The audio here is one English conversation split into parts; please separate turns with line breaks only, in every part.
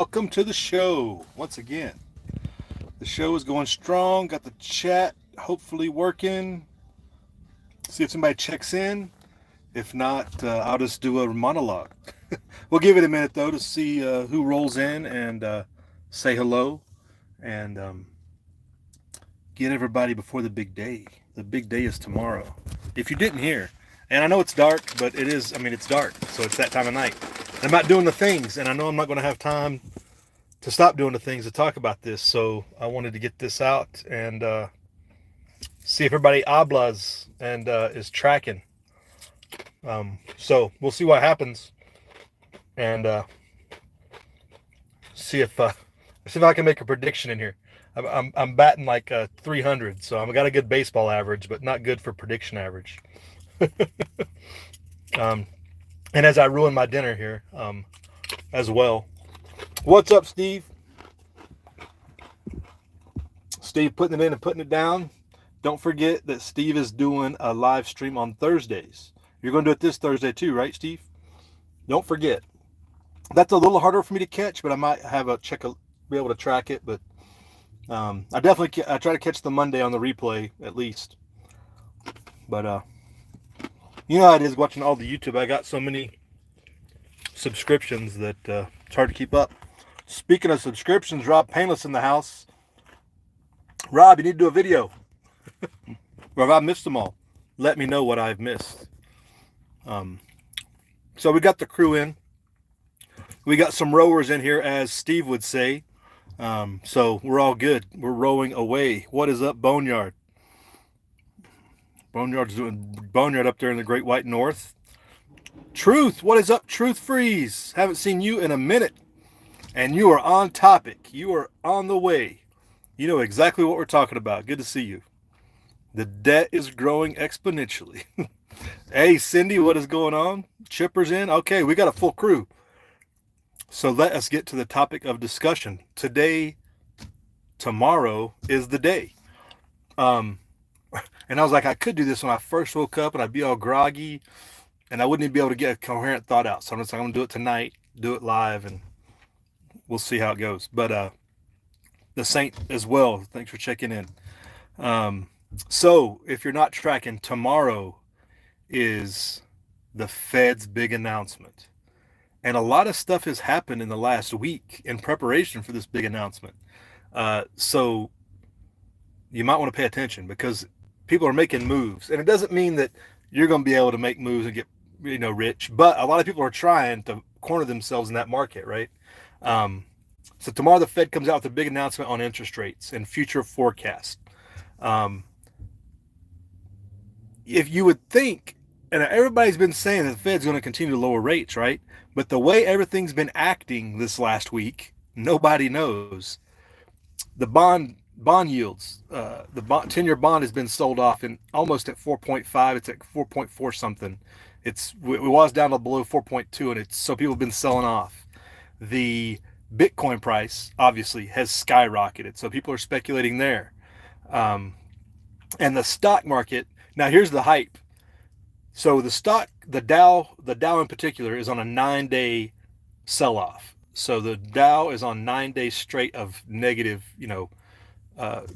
Welcome to the show once again. The show is going strong. Got the chat hopefully working. See if somebody checks in. If not, I'll just do a monologue. We'll give it a minute though to see who rolls in and say hello and get everybody before the big day. The big day is tomorrow. If you didn't hear, and I know it's dark, but it is, I mean, it's dark, so it's that time of night. I'm not doing the things, and I know I'm not going to have time to stop doing the things to talk about this. So I wanted to get this out and see if everybody hablas and is tracking. So we'll see what happens and see if I can make a prediction in here. I'm batting like 300, so I've got a good baseball average, but not good for prediction average. um, and as I ruin my dinner here as well. What's up, Steve? Steve putting it in and putting it down. Don't forget that Steve is doing a live stream on Thursdays. You're going to do it this Thursday too, right, Steve? Don't forget. That's a little harder for me to catch, but I might have be able to track it. But I try to catch the Monday on the replay at least. But you know how it is watching all the YouTube. I got so many subscriptions that it's hard to keep up. Speaking of subscriptions, Rob Painless in the house. Rob, you need to do a video. Or if I missed them all, let me know what I've missed. So we got the crew in. We got some rowers in here, as Steve would say. So we're all good. We're rowing away. What is up, Boneyard? Boneyard's doing Boneyard up there in the Great White North. Truth, what is up, Truth Freeze? Haven't seen you in a minute. And you are on topic. You are on the way. You know exactly what we're talking about. Good to see you. The debt is growing exponentially. Hey, Cindy, what is going on? Chipper's in. Okay, we got a full crew. So let us get to the topic of discussion. Tomorrow is the day. And I was like, I could do this when I first woke up and I'd be all groggy and I wouldn't even be able to get a coherent thought out. So I'm just like, I'm going to do it tonight, do it live, and we'll see how it goes. But the Saint as well, thanks for checking in. So if you're not tracking, tomorrow is the Fed's big announcement. And a lot of stuff has happened in the last week in preparation for this big announcement. So you might want to pay attention because people are making moves. And it doesn't mean that you're going to be able to make moves and get, rich. But a lot of people are trying to corner themselves in that market, right? So tomorrow the Fed comes out with a big announcement on interest rates and future forecast. If you would think, and everybody's been saying that the Fed's going to continue to lower rates, right? But the way everything's been acting this last week, nobody knows. The bond yields, the 10-year bond has been sold off in almost at 4.5. It's at 4.4 something. It was down to below 4.2, and so people have been selling off. The Bitcoin price obviously has skyrocketed, so people are speculating there. And the stock market. Now here's the hype. So the Dow in particular is on a 9-day sell-off. So the Dow is on 9 days straight of negative,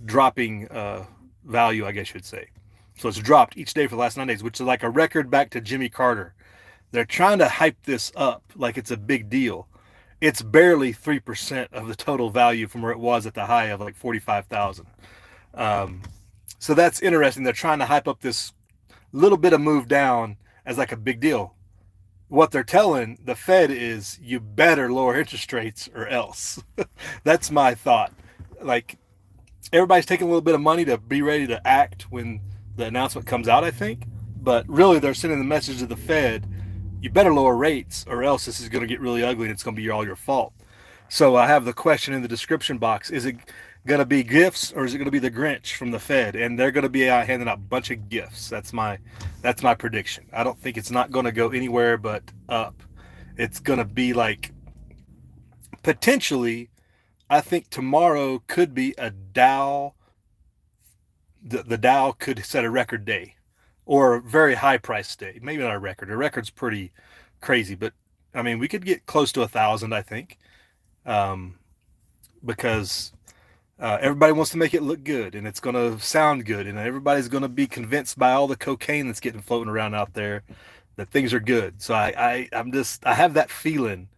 dropping value, I guess you'd say. So it's dropped each day for the last 9 days, which is like a record back to Jimmy Carter. They're trying to hype this up like it's a big deal. It's barely 3% of the total value from where it was at the high of like 45,000. So that's interesting. They're trying to hype up this little bit of move down as like a big deal. What they're telling the Fed is you better lower interest rates or else. That's my thought. Like everybody's taking a little bit of money to be ready to act when the announcement comes out, I think. But really they're sending the message to the Fed, you better lower rates or else this is going to get really ugly and it's going to be all your fault. So I have the question in the description box. Is it going to be gifts or is it going to be the Grinch from the Fed? And they're going to be handing out a bunch of gifts. That's my prediction. I don't think it's not going to go anywhere but up. It's going to be like potentially, I think tomorrow could be a Dow. The Dow could set a record day or a very high price day. Maybe not a record. A record's pretty crazy, but I mean, we could get close to 1,000, I think. um, because everybody wants to make it look good and it's going to sound good, and everybody's going to be convinced by all the cocaine that's getting floating around out there that things are good. So I have that feeling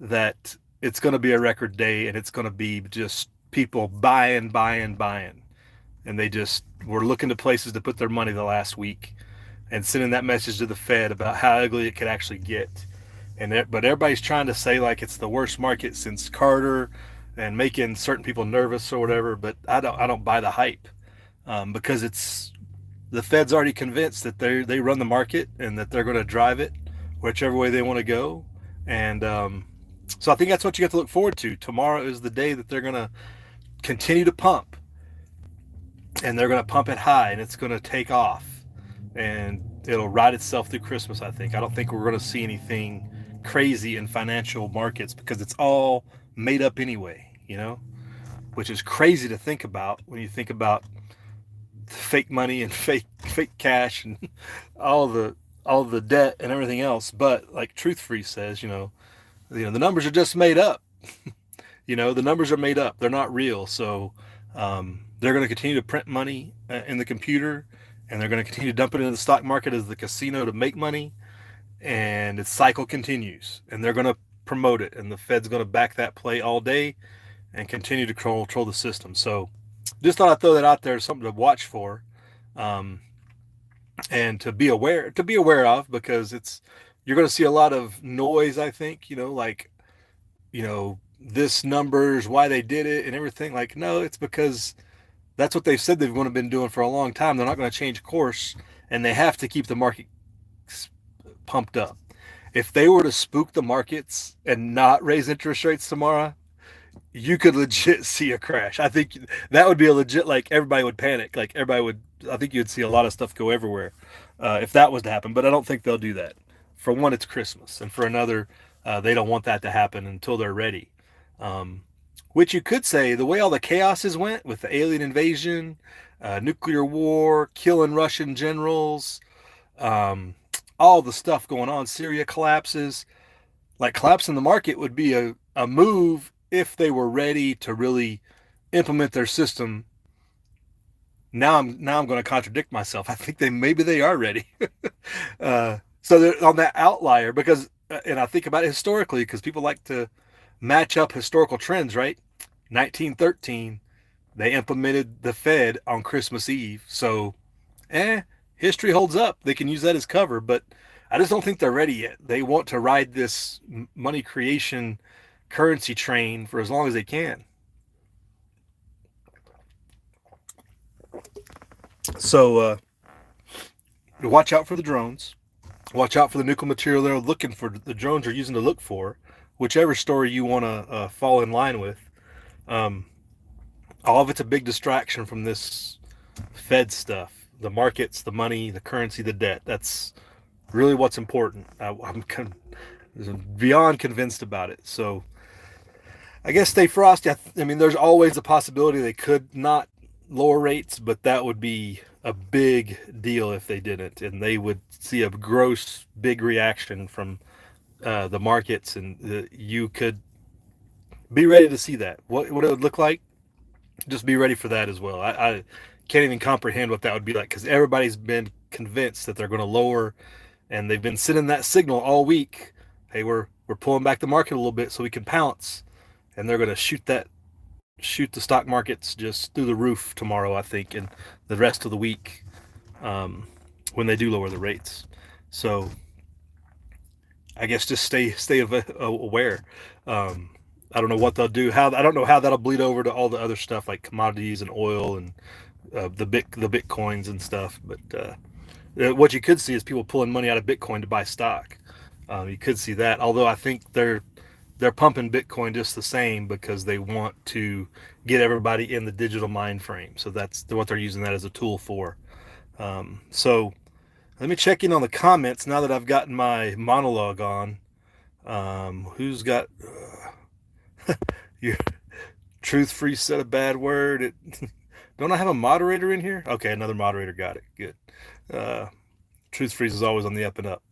that it's going to be a record day, and it's going to be just people buying, buying, buying. And they just were looking to places to put their money the last week and sending that message to the Fed about how ugly it could actually get. But everybody's trying to say like it's the worst market since Carter, and making certain people nervous or whatever. But I don't buy the hype, because it's the Fed's already convinced that they run the market and that they're going to drive it whichever way they want to go. And so I think that's what you have to look forward to. Tomorrow is the day that they're going to continue to pump, and they're going to pump it high, and it's going to take off, and it'll ride itself through Christmas. I don't think we're going to see anything crazy in financial markets because it's all made up anyway, which is crazy to think about when you think about fake money and fake cash and all the all the debt and everything else. But like Truth Free says, the numbers are just made up. The numbers are made up. They're not real. So they're going to continue to print money in the computer, and they're going to continue to dump it into the stock market as the casino to make money, and its cycle continues. And they're going to promote it, and the Fed's going to back that play all day and continue to control the system. So just thought I'd throw that out there as something to watch for, um, and to be aware of, because you're going to see a lot of noise. I think this numbers, why they did it and everything. Like, no, it's because that's what they've said they've want to been doing for a long time. They're not going to change course, and they have to keep the market pumped up. If they were to spook the markets and not raise interest rates tomorrow, you could legit see a crash. I think that would be a legit, like, everybody would panic. Like, I think you'd see a lot of stuff go everywhere if that was to happen. But I don't think they'll do that. For one, it's Christmas. And for another, they don't want that to happen until they're ready. Um, which you could say, the way all the chaoses went with the alien invasion, nuclear war, killing Russian generals, um, all the stuff going on, Syria collapses, like collapsing the market would be a move if they were ready to really implement their system. Now I'm going to contradict myself. I think maybe they are ready. So they're on that outlier because, and I think about it historically because people like to match up historical trends, right? 1913, they implemented the Fed on Christmas Eve. So, history holds up. They can use that as cover, but I just don't think they're ready yet. They want to ride this money creation currency train for as long as they can. So, watch out for the drones. Watch out for the nuclear material they're looking for. The drones are using to look for, whichever story you want to fall in line with. Um, all of it's a big distraction from this Fed stuff. The markets, the money, the currency, the debt. That's really what's important. I'm beyond convinced about it. So I guess stay frosty. I mean, there's always a possibility they could not lower rates, but that would be a big deal if they didn't, and they would see a gross big reaction from the markets, and you could be ready to see that. What it would look like, just be ready for that as well. I can't even comprehend what that would be like because everybody's been convinced that they're going to lower, and they've been sending that signal all week. Hey, we're pulling back the market a little bit so we can pounce, and they're going to shoot the stock markets just through the roof tomorrow, I think, and the rest of the week, when they do lower the rates. So I guess just stay aware. I don't know what they'll do. I don't know how that'll bleed over to all the other stuff like commodities and oil and the bitcoins and stuff. But what you could see is people pulling money out of Bitcoin to buy stock. You could see that, although I think they're pumping Bitcoin just the same because they want to get everybody in the digital mind frame. So that's what they're using that as a tool for. So let me check in on the comments now that I've gotten my monologue on. Who's got your Truth Free said a bad word? Don't I have a moderator in here? Okay, another moderator got it. Good. Truth Freeze is always on the up and up.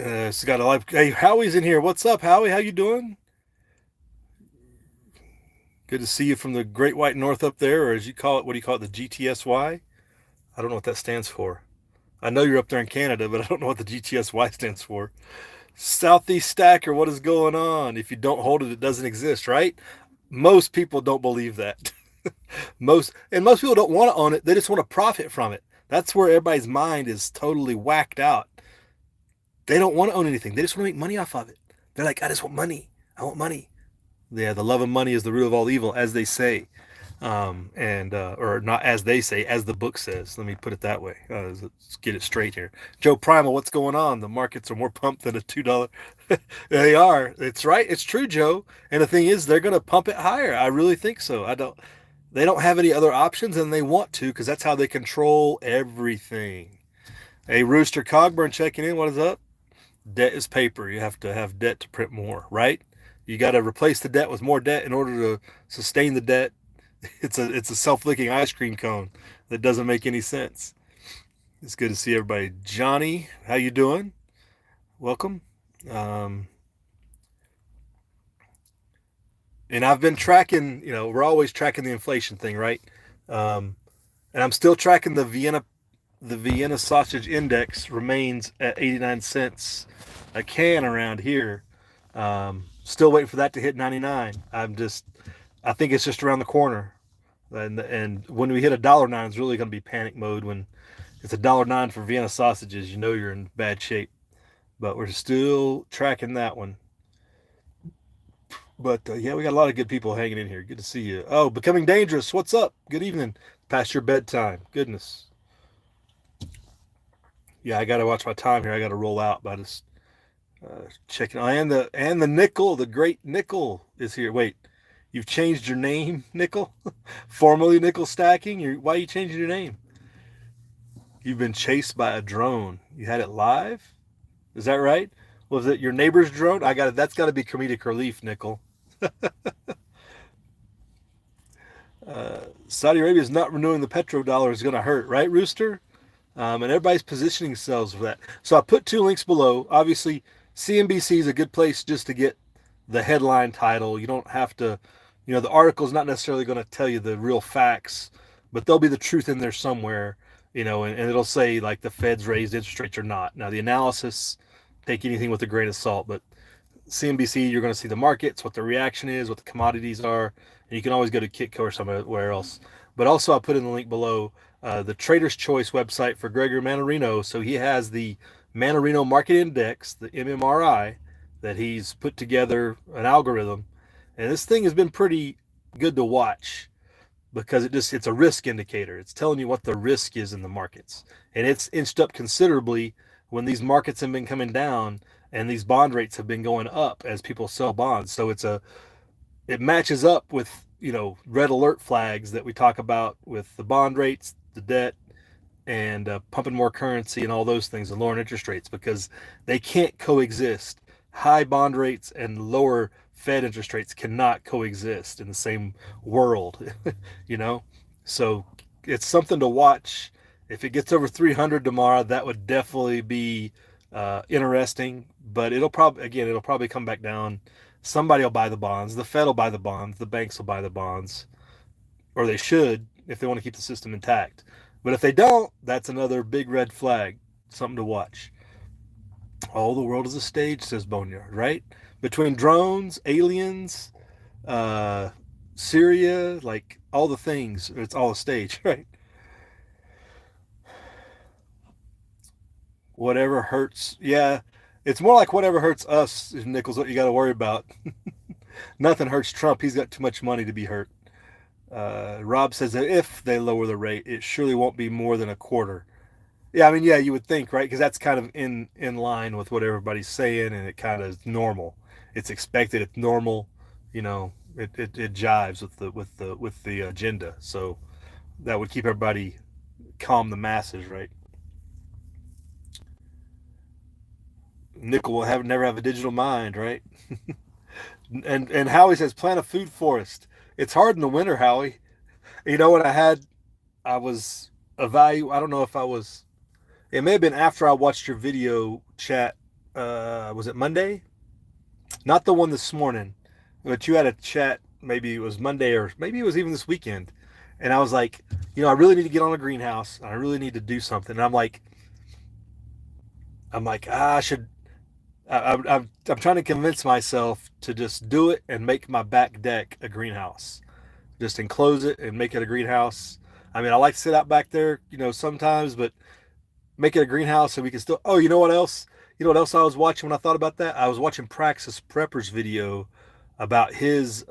It's got a live. Hey, Howie's in here. What's up, Howie? How you doing? Good to see you from the Great White North up there, or as you call it, what do you call it, the GTSY? I don't know what that stands for. I know you're up there in Canada, but I don't know what the GTSY stands for. Southeast Stacker, what is going on? If you don't hold it, it doesn't exist, right? Most people don't believe that. Most people don't want to own it. They just want to profit from it. That's where everybody's mind is totally whacked out. They don't want to own anything. They just want to make money off of it. They're like, I just want money. I want money. Yeah, the love of money is the root of all evil, as they say, and or not as they say, as the book says. Let me put it that way. Let's get it straight here. Joe Primal, what's going on? The markets are more pumped than a $2. They are. It's right. It's true, Joe. And the thing is, they're going to pump it higher. I really think so. I don't. They don't have any other options, and they want to because that's how they control everything. Hey, Rooster Cogburn checking in. What is up? Debt is paper. You have to have debt to print more, right? You got to replace the debt with more debt in order to sustain the debt. It's a self-licking ice cream cone that doesn't make any sense. It's good to see everybody. Johnny, how you doing? Welcome. Um, and I've been tracking. We're always tracking the inflation thing, right? Um, and I'm still tracking the Vienna. The Vienna sausage index remains at 89 cents a can around here. Still waiting for that to hit 99. I think it's just around the corner. And when we hit $1.09, it's really going to be panic mode. When it's $1.09 for Vienna sausages, you're in bad shape. But we're still tracking that one. But yeah, we got a lot of good people hanging in here. Good to see you. Oh, Becoming Dangerous. What's up? Good evening. Past your bedtime. Goodness. Yeah, I got to watch my time here. I got to roll out, but I just checking. And the nickel, the great nickel is here. Wait, you've changed your name, Nickel? Formerly Nickel Stacking? Why are you changing your name? You've been chased by a drone. You had it live? Is that right? Was it your neighbor's drone? That's got to be comedic relief, Nickel. Saudi Arabia is not renewing the petrodollar is going to hurt, right, Rooster? And everybody's positioning themselves for that. So I put two links below. Obviously, CNBC is a good place just to get the headline title. You don't have to, the article is not necessarily going to tell you the real facts, but there'll be the truth in there somewhere, and it'll say like the Fed's raised interest rates or not. Now, the analysis, take anything with a grain of salt, but CNBC, you're going to see the markets, what the reaction is, what the commodities are, and you can always go to Kitco or somewhere else. But also, I put in the link below the Trader's Choice website for Gregory Mannarino. So he has the Mannarino Market Index, the MMRI, that he's put together an algorithm. And this thing has been pretty good to watch because it's a risk indicator. It's telling you what the risk is in the markets. And it's inched up considerably when these markets have been coming down and these bond rates have been going up as people sell bonds. So it matches up with, red alert flags that we talk about with the bond rates, the debt, and pumping more currency and all those things and lowering interest rates because they can't coexist. High bond rates and lower Fed interest rates cannot coexist in the same world, So it's something to watch. If it gets over 300 tomorrow, that would definitely be interesting. But it'll probably come back down. Somebody will buy the bonds. The Fed will buy the bonds. The banks will buy the bonds, or they should if they want to keep the system intact. But if they don't, that's another big red flag. Something to watch. All the world is a stage, says Boneyard, right? Between drones, aliens, Syria, like all the things, it's all a stage, right? Whatever hurts. Yeah, it's more like whatever hurts us, Nichols, what you got to worry about. Nothing hurts Trump. He's got too much money to be hurt. Rob says that if they lower the rate, it surely won't be more than a quarter. Yeah, I mean, yeah, you would think, right? Because that's kind of in line with what everybody's saying, and it kind of is normal. It's expected. It's normal. It jives with the agenda. So that would keep everybody calm, the masses, right? Nickel will never have a digital mind, right? and Howie says plant a food forest. It's hard in the winter, Howie. What I was I don't know if I was. It may have been after I watched your video chat was it Monday? Not the one this morning, but you had a chat. Maybe it was Monday or maybe it was even this weekend. And I was like, I really need to get on a greenhouse. I really need to do something. And I'm like, I should. I'm trying to convince myself to just do it and make my back deck a greenhouse. Just enclose it and make it a greenhouse. I mean, I like to sit out back there, sometimes, but make it a greenhouse so we can still. Oh, you know what else? You know what else I was watching when I thought about that? I was watching Praxis Prepper's video about his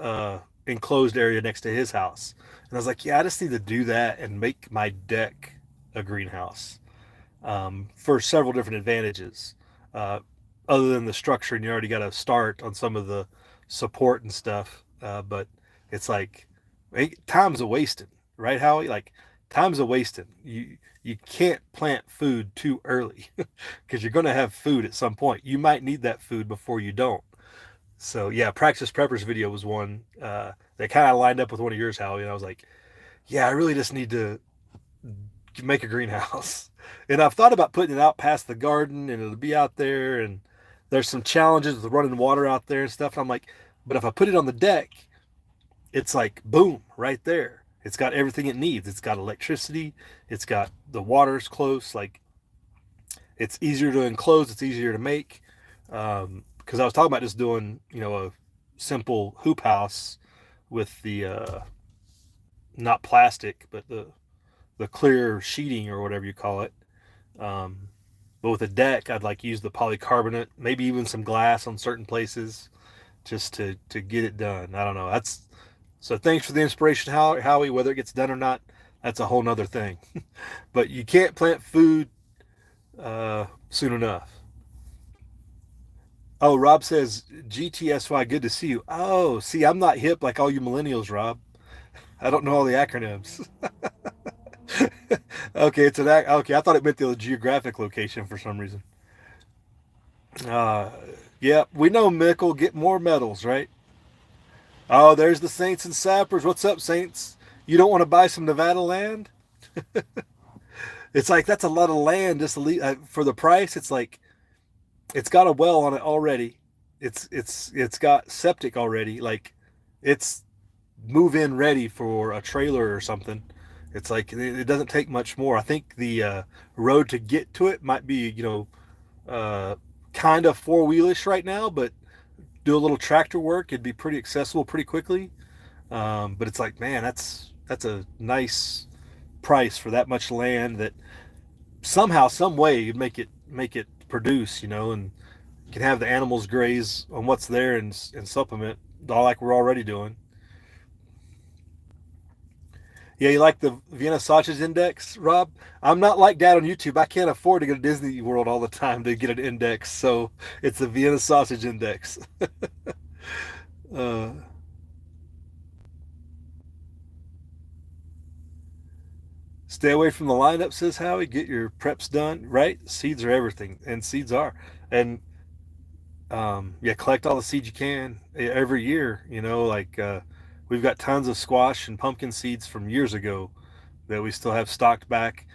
enclosed area next to his house, and I was like, yeah, I just need to do that and make my deck a greenhouse for several different advantages. Uh, Other than the structure, and you already got to start on some of the support and stuff. But it's like time's a wasting, right, Howie? Like time's a wasting. You can't plant food too early because you're going to have food at some point. You might need that food before you don't. So yeah, Praxis Prepper's video was one that kind of lined up with one of yours, Howie, and I was like, yeah, I really just need to make a greenhouse. And I've thought about putting it out past the garden and it'll be out there and there's some challenges with running water out there and stuff. And I'm like, but if I put it on the deck, it's like boom, right there. It's got everything it needs. It's got electricity, it's got the water's close, like it's easier to enclose, it's easier to make. Because I was talking about just doing, a simple hoop house with the not plastic, but the clear sheeting or whatever you call it. Um, but with a deck, I'd like use the polycarbonate, maybe even some glass on certain places, just to get it done. I don't know. That's so. Thanks for the inspiration, Howie. Whether it gets done or not, that's a whole nother thing. But you can't plant food soon enough. Oh, Rob says GTSY. Good to see you. Oh, see, I'm not hip like all you millennials, Rob. I don't know all the acronyms. Okay, okay. I thought it meant the geographic location for some reason. Uh, yeah, we know Mickle get more medals, right? Oh, there's the Saints and Sappers. What's up, Saints? You don't want to buy some Nevada land? It's like that's a lot of land just for the price. It's like it's got a well on it already. It's got septic already. Like it's move in ready for a trailer or something. It's like it doesn't take much more. I think the road to get to it might be, uh, kind of four-wheelish right now, but do a little tractor work, it'd be pretty accessible pretty quickly. But it's like, man, that's a nice price for that much land that somehow, some way, you'd make it produce, and you can have the animals graze on what's there and supplement all like we're already doing. Yeah, you like the Vienna Sausage Index, Rob? I'm not like Dad on YouTube. I can't afford to go to Disney World all the time to get an index, so it's the Vienna Sausage Index. uh, Stay away from the lineup, says Howie. Get your preps done, right? Seeds are everything, and seeds are. And yeah, collect all the seeds you can every year. Like we've got tons of squash and pumpkin seeds from years ago that we still have stocked back.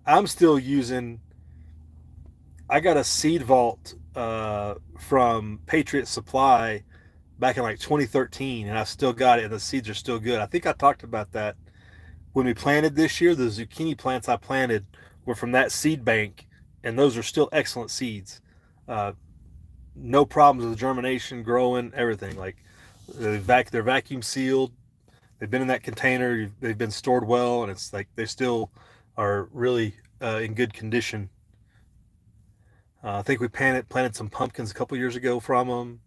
I'm still using. I got a seed vault from Patriot Supply back in like 2013, and I still got it, and the seeds are still good. I think I talked about that when we planted this year. The zucchini plants I planted were from that seed bank, and those are still excellent seeds. Uh, no problems with germination, growing, everything. Like they're vacuum sealed. They've been in that container. They've been stored well, and it's like they still are really in good condition. I think we planted some pumpkins a couple years ago from them.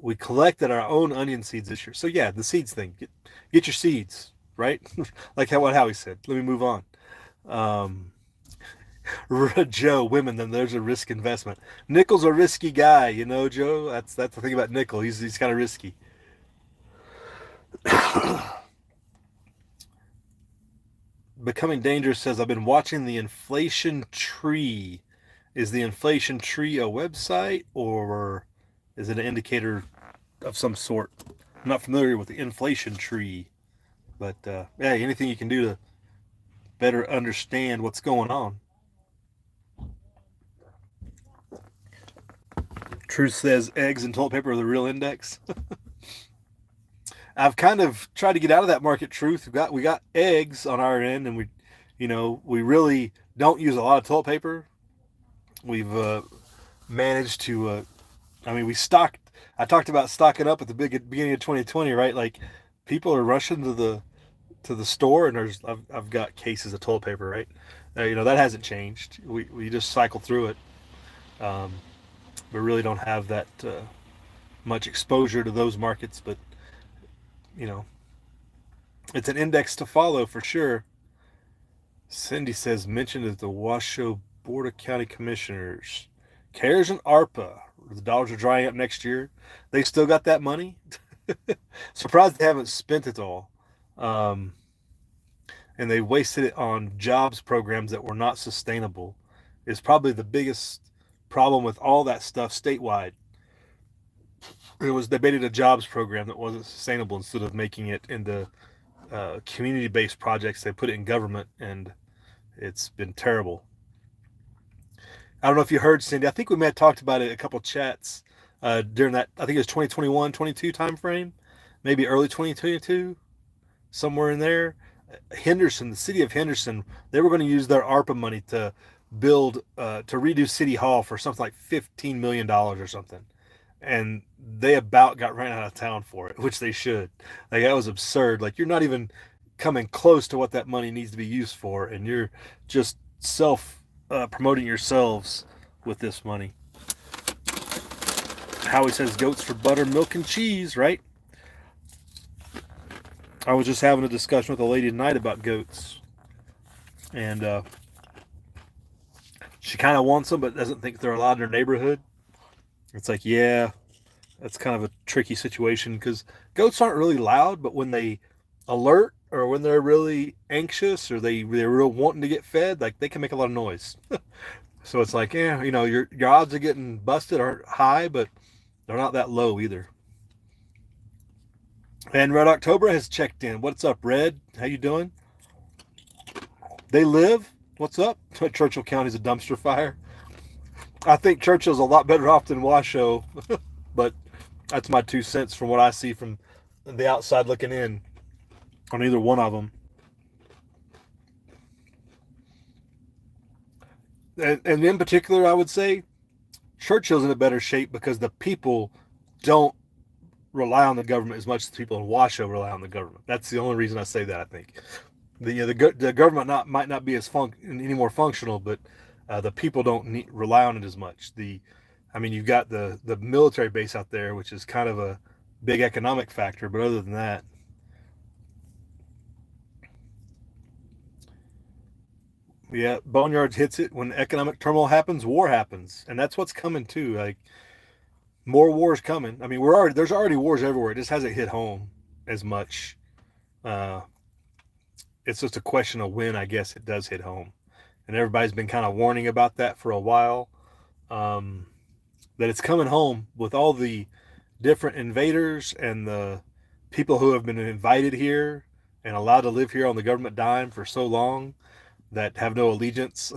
We collected our own onion seeds this year. So yeah, the seeds thing. Get your seeds, right? Like what Howie said. Let me move on. Um, Joe, women, then there's a risk investment. Nickel's a risky guy, Joe. That's the thing about Nickel. He's kind of risky. Becoming Dangerous says I've been watching the Inflation Tree. Is the Inflation Tree a website or is it an indicator of some sort? I'm not familiar with the Inflation Tree, but yeah, anything you can do to better understand what's going on. Truth says eggs and toilet paper are the real index. I've kind of tried to get out of that market. Truth, we got eggs on our end, and we really don't use a lot of toilet paper. We've managed to. We stocked. I talked about stocking up at the beginning of 2020, right? Like, people are rushing to the store, and I've got cases of toilet paper, right? That hasn't changed. We just cycle through it. Um, we really don't have that much exposure to those markets, but you know, it's an index to follow for sure. Cindy says mentioned as the Washoe Board of County Commissioners. CARES and ARPA. The dollars are drying up next year. They still got that money. Surprised they haven't spent it all. Um, and they wasted it on jobs programs that were not sustainable. Is probably the biggest problem with all that stuff statewide. It was debated a jobs program that wasn't sustainable instead of making it into community-based projects. They put it in government, and it's been terrible. I don't know if you heard, Cindy. I think we may have talked about it a couple chats during that. I think it was 2021, 22 time frame, maybe early 2022, somewhere in there. Henderson, the city of Henderson, they were going to use their ARPA money to redo City Hall for something like $15 million or something, and they about got ran out of town for it, which they should. Like, that was absurd. Like, you're not even coming close to what that money needs to be used for, and you're just self promoting yourselves with this money. Howie says goats for butter, milk, and cheese, right? I was just having a discussion with a lady tonight about goats, and she kind of wants them, but doesn't think they're allowed in her neighborhood. It's like, yeah, that's kind of a tricky situation because goats aren't really loud, but when they alert or when they're really anxious or they're real wanting to get fed, like, they can make a lot of noise. So it's like, yeah, your odds of getting busted aren't high, but they're not that low either. And Red October has checked in. What's up, Red? How you doing? They live. What's up? Churchill County's a dumpster fire. I think Churchill's a lot better off than Washoe, but that's my 2 cents from what I see from the outside looking in on either one of them. And in particular, I would say Churchill's in a better shape because the people don't rely on the government as much as people in Washoe rely on the government. That's the only reason I say that. I think the government might not be as any more functional, but the people don't rely on it as much. You've got the military base out there, which is kind of a big economic factor, but other than that, yeah, Boneyard hits it. When economic turmoil happens, war happens, and that's what's coming too. Like, more wars coming. There's already wars everywhere. It just hasn't hit home as much. Uh, it's just a question of when, I guess, it does hit home, and everybody's been kind of warning about that for a while. That it's coming home with all the different invaders and the people who have been invited here and allowed to live here on the government dime for so long that have no allegiance,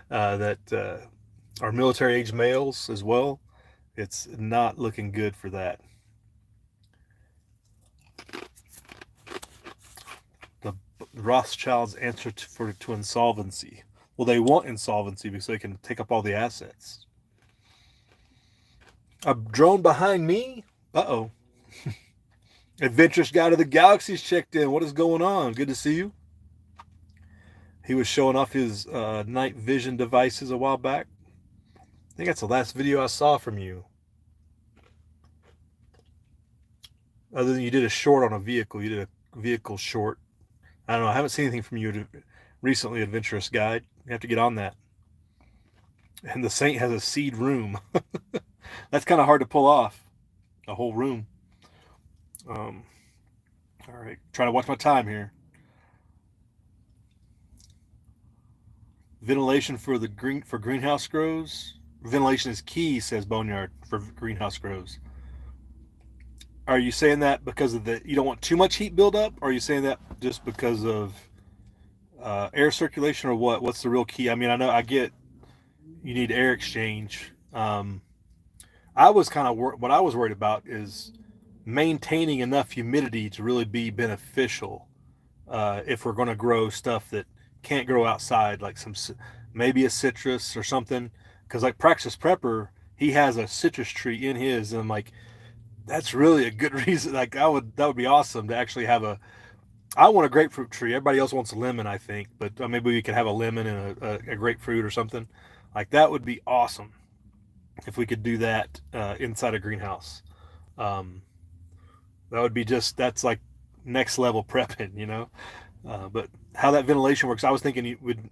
that are military age males as well. It's not looking good for that. The Rothschilds answer to insolvency. Well, they want insolvency because they can take up all the assets. A drone behind me? Uh-oh. Adventurous Guide of the Galaxy's checked in. What is going on? Good to see you. He was showing off his night vision devices a while back. I think that's the last video I saw from you. Other than you did a short on a vehicle. You did a vehicle short. I don't know. I haven't seen anything from you recently, Adventurous Guide. You have to get on that. And the Saint has a seed room. That's kind of hard to pull off. A whole room. All right. Trying to watch my time here. Ventilation for greenhouse grows. Ventilation is key, says Boneyard, for greenhouse grows. Are you saying that because of you don't want too much heat buildup, or are you saying that just because of air circulation, or what? What's the real key? I get you need air exchange. I was kind of what I was worried about is maintaining enough humidity to really be beneficial if we're going to grow stuff that can't grow outside, like maybe a citrus or something. Because like Praxis Prepper, he has a citrus tree in his, and I'm like, that's really a good reason. Like that would be awesome to actually have a. I want a grapefruit tree. Everybody else wants a lemon, I think, but maybe we could have a lemon and a grapefruit or something. Like that would be awesome if we could do that inside a greenhouse. Um, that would be that's like next level prepping, you know. But how that ventilation works, I was thinking you would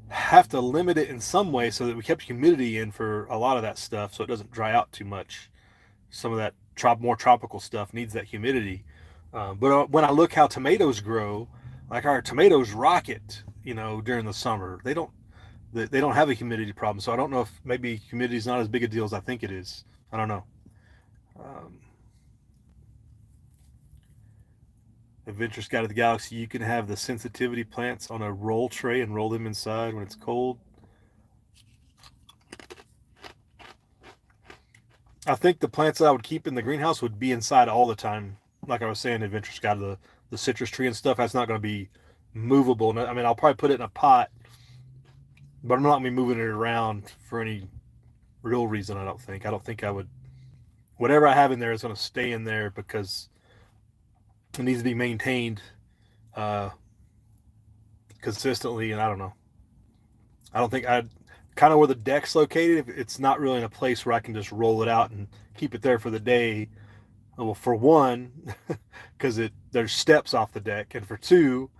have to limit it in some way so that we kept humidity in for a lot of that stuff, so it doesn't dry out too much. Some of that more tropical stuff needs that humidity. But when I look how tomatoes grow, like our tomatoes rocket, you know, during the summer, they don't have a humidity problem. So I don't know if maybe humidity is not as big a deal as I think it is. I don't know. Um, Adventure Sky to the Galaxy, you can have the sensitivity plants on a roll tray and roll them inside when it's cold. I think the plants that I would keep in the greenhouse would be inside all the time. Like I was saying, Adventure Sky to the citrus tree and stuff, that's not going to be movable. I mean, I'll probably put it in a pot, but I'm not going to be moving it around for any real reason, I don't think. I don't think I would. Whatever I have in there is going to stay in there because it needs to be maintained uh, consistently, and I don't know. I don't think I'd kind of where the deck's located. It's not really in a place where I can just roll it out and keep it there for the day. Well, for one, because there's steps off the deck, and for two,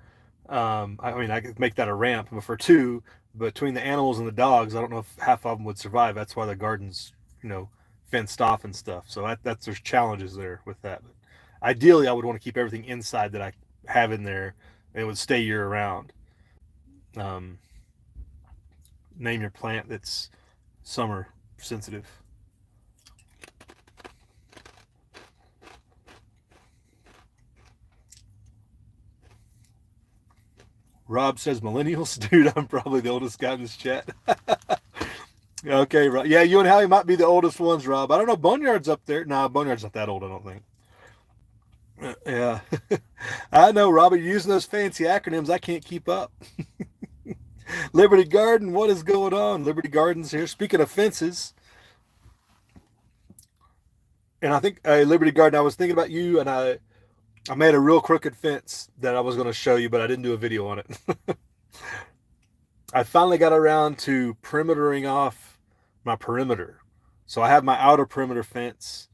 I mean I could make that a ramp, but for two, between the animals and the dogs, I don't know if half of them would survive. That's why the garden's you know fenced off and stuff. So that's there's challenges there with that. But ideally, I would want to keep everything inside that I have in there, and it would stay year round. Um, Name your plant that's summer sensitive. Rob says millennials. Dude, I'm probably the oldest guy in this chat. Okay, Rob. Yeah, you and Howie might be the oldest ones, Rob. I don't know. Boneyard's up there. Nah, Boneyard's not that old, I don't think. Yeah. I know, Rob. You're using those fancy acronyms. I can't keep up. Liberty Garden, what is going on? Liberty Garden's here. Speaking of fences, and I think Liberty Garden, I was thinking about you, and I made a real crooked fence that I was going to show you, but I didn't do a video on it. I finally got around to perimetering off my perimeter. So I have my outer perimeter fence,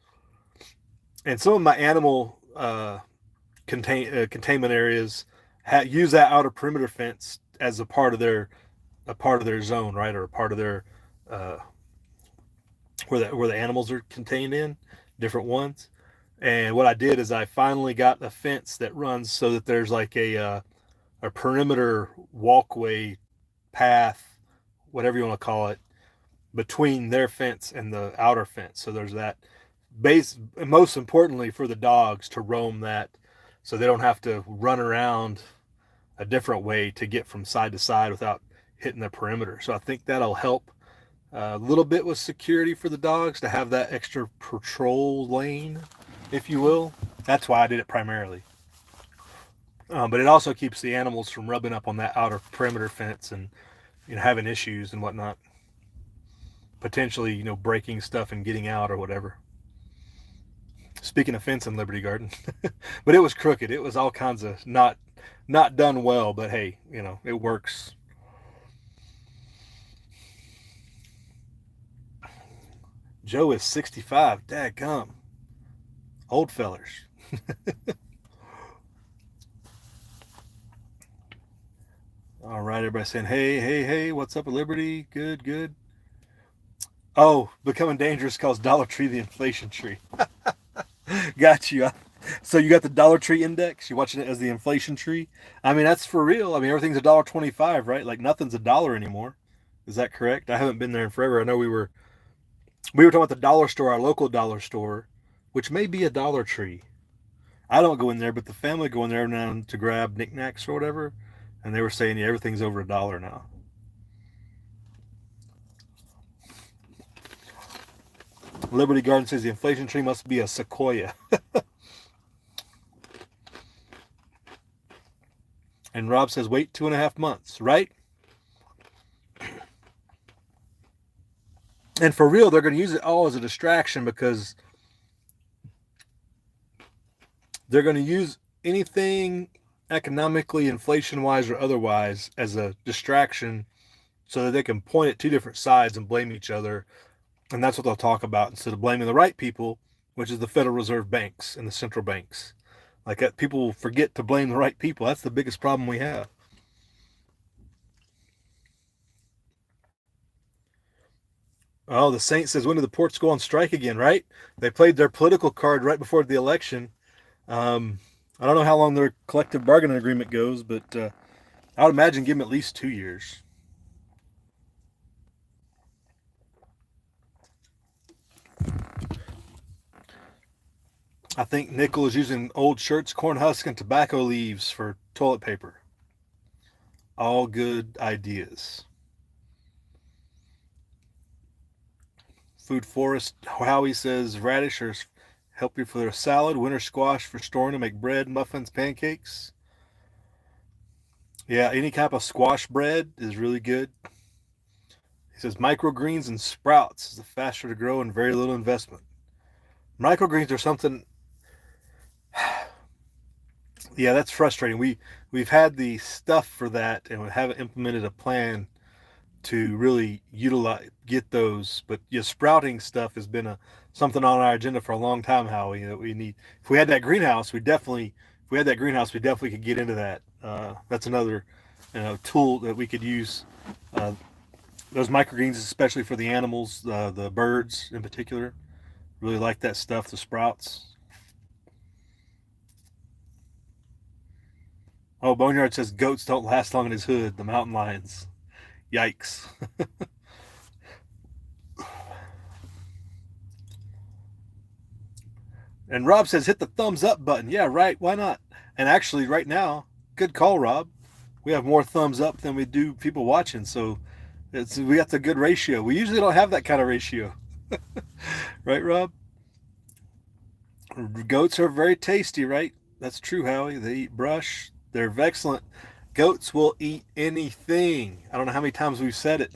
and some of my animal containment areas use that outer perimeter fence as a part of their zone, right, or a part of their uh, where the animals are contained in different ones. And what I did is I finally got a fence that runs so that there's like a perimeter walkway path, whatever you want to call it, between their fence and the outer fence. So there's that base, and most importantly for the dogs to roam that so they don't have to run around a different way to get from side to side without hitting the perimeter. So I think that'll help a little bit with security for the dogs to have that extra patrol lane, if you will. That's why I did it primarily. But it also keeps the animals from rubbing up on that outer perimeter fence and having issues and whatnot. Potentially, breaking stuff and getting out or whatever. Speaking of fence in Liberty Garden, but it was crooked. It was all kinds of not done well. But hey, it works. Joe is 65. Dadgum. Old fellers. All right, everybody saying, hey, what's up at Liberty? Good, good. Oh, becoming dangerous calls Dollar Tree the inflation tree. Got you. So you got the Dollar Tree index? You're watching it as the inflation tree? I mean, that's for real. I mean, everything's $1.25, right? Like nothing's a dollar anymore. Is that correct? I haven't been there in forever. I know we were talking about the dollar store, our local dollar store, which may be a Dollar Tree. I don't go in there, but the family go in there now to grab knickknacks or whatever, and they were saying everything's over $1 now. Liberty Garden says the inflation tree must be a sequoia. And Rob says wait 2.5 months, right? And for real, they're going to use it all as a distraction because they're going to use anything economically, inflation wise, or otherwise as a distraction so that they can point at two different sides and blame each other. And that's what they'll talk about instead of blaming the right people, which is the Federal Reserve banks and the central banks. Like that, people forget to blame the right people. That's the biggest problem we have. Oh, the Saint says, when did the ports go on strike again, right? They played their political card right before the election. Um, I don't know how long their collective bargaining agreement goes, but I would imagine give them at least 2 years. I think Nickel is using old shirts, corn husk, and tobacco leaves for toilet paper. All good ideas. Food Forest Howie says radishers help you for their salad, winter squash for storing to make bread, muffins, pancakes. Yeah, any type of squash bread is really good. He says microgreens and sprouts is the faster to grow and very little investment. Microgreens are something. Yeah, that's frustrating. We've had the stuff for that, and we haven't implemented a plan to really utilize get those. But sprouting stuff has been a something on our agenda for a long time, Howie. That we need. If we had that greenhouse, we definitely. If we had that greenhouse, we definitely could get into that. That's another, tool that we could use. Uh, those microgreens, especially for the animals, the birds in particular, really like that stuff. The sprouts. Oh, Boneyard says goats don't last long in his hood. The mountain lions. Yikes. And Rob says hit the thumbs up button. Yeah, right. Why not? And actually, right now, good call, Rob. We have more thumbs up than we do people watching, so we got the good ratio. We usually don't have that kind of ratio, right, Rob? Goats are very tasty, right? That's true, Howie. They eat brush. They're excellent. Goats will eat anything. I don't know how many times we've said it.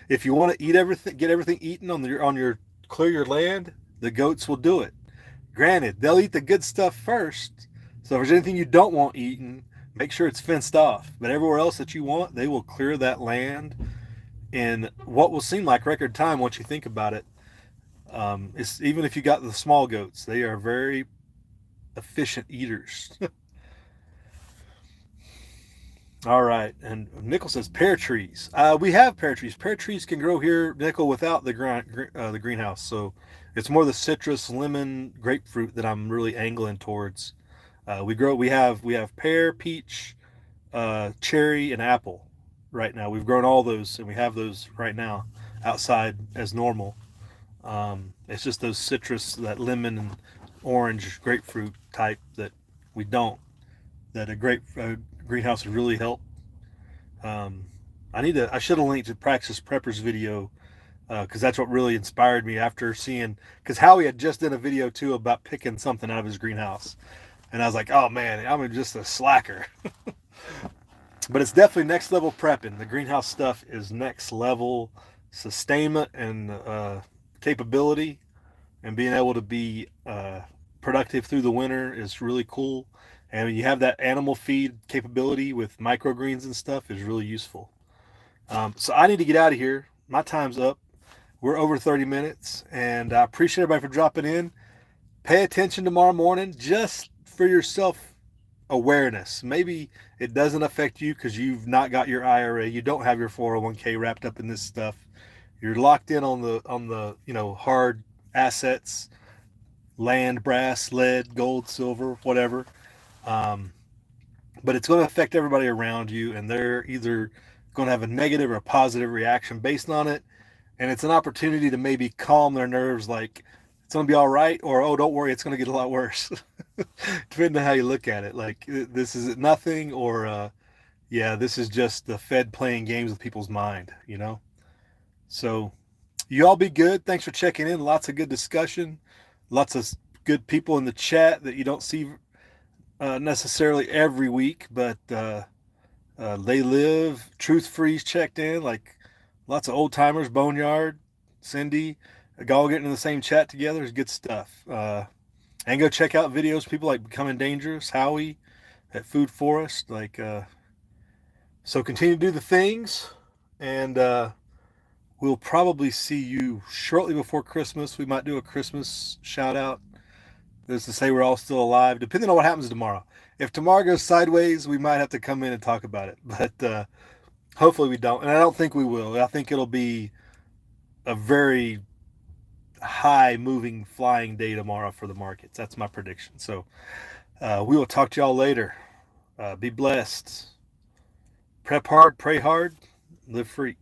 If you want to eat everything, get everything eaten on your clear your land, the goats will do it. Granted, they'll eat the good stuff first. So if there's anything you don't want eaten, make sure it's fenced off. But everywhere else that you want, they will clear that land in what will seem like record time once you think about it. It's even if you got the small goats, they are very efficient eaters. All right, and Nickel says pear trees. We have pear trees. Pear trees can grow here, Nickel, without the greenhouse. So it's more the citrus, lemon, grapefruit that I'm really angling towards. We have pear, peach, cherry, and apple right now. We've grown all those, and we have those right now outside as normal. It's just those citrus, that lemon and orange, grapefruit type that we don't. That a great greenhouse would really help. Um, I should have linked to Praxis Preppers video because that's what really inspired me after seeing. Because Howie had just done a video too about picking something out of his greenhouse, and I was like, oh man, I'm just a slacker. But it's definitely next level prepping. The greenhouse stuff is next level sustainment and capability, and being able to be productive through the winter is really cool. And when you have that animal feed capability with microgreens and stuff is really useful. So I need to get out of here. My time's up. We're over 30 minutes, and I appreciate everybody for dropping in. Pay attention tomorrow morning just for yourself awareness. Maybe it doesn't affect you because you've not got your IRA. You don't have your 401k wrapped up in this stuff. You're locked in on the hard assets, land, brass, lead, gold, silver, whatever. Um, but it's going to affect everybody around you, and they're either going to have a negative or a positive reaction based on it. And it's an opportunity to maybe calm their nerves, like it's going to be all right, or oh, don't worry, it's going to get a lot worse. Depending on how you look at it, like this is nothing, or yeah, this is just the Fed playing games with people's mind. So You all be good. Thanks for checking in. Lots of good discussion. Lots of good people in the chat that you don't see necessarily every week, but they live. Truth Freeze checked in. Like lots of old timers. Boneyard, Cindy, all getting in the same chat together is good stuff. And go check out videos. People like Becoming Dangerous, Howie at Food Forest. So continue to do the things, and we'll probably see you shortly before Christmas. We might do a Christmas shout out. Just to say we're all still alive, depending on what happens tomorrow. If tomorrow goes sideways, we might have to come in and talk about it. But hopefully we don't. And I don't think we will. I think it'll be a very high moving, flying day tomorrow for the markets. That's my prediction. So we will talk to y'all later. Be blessed. Prep hard, pray hard, live free.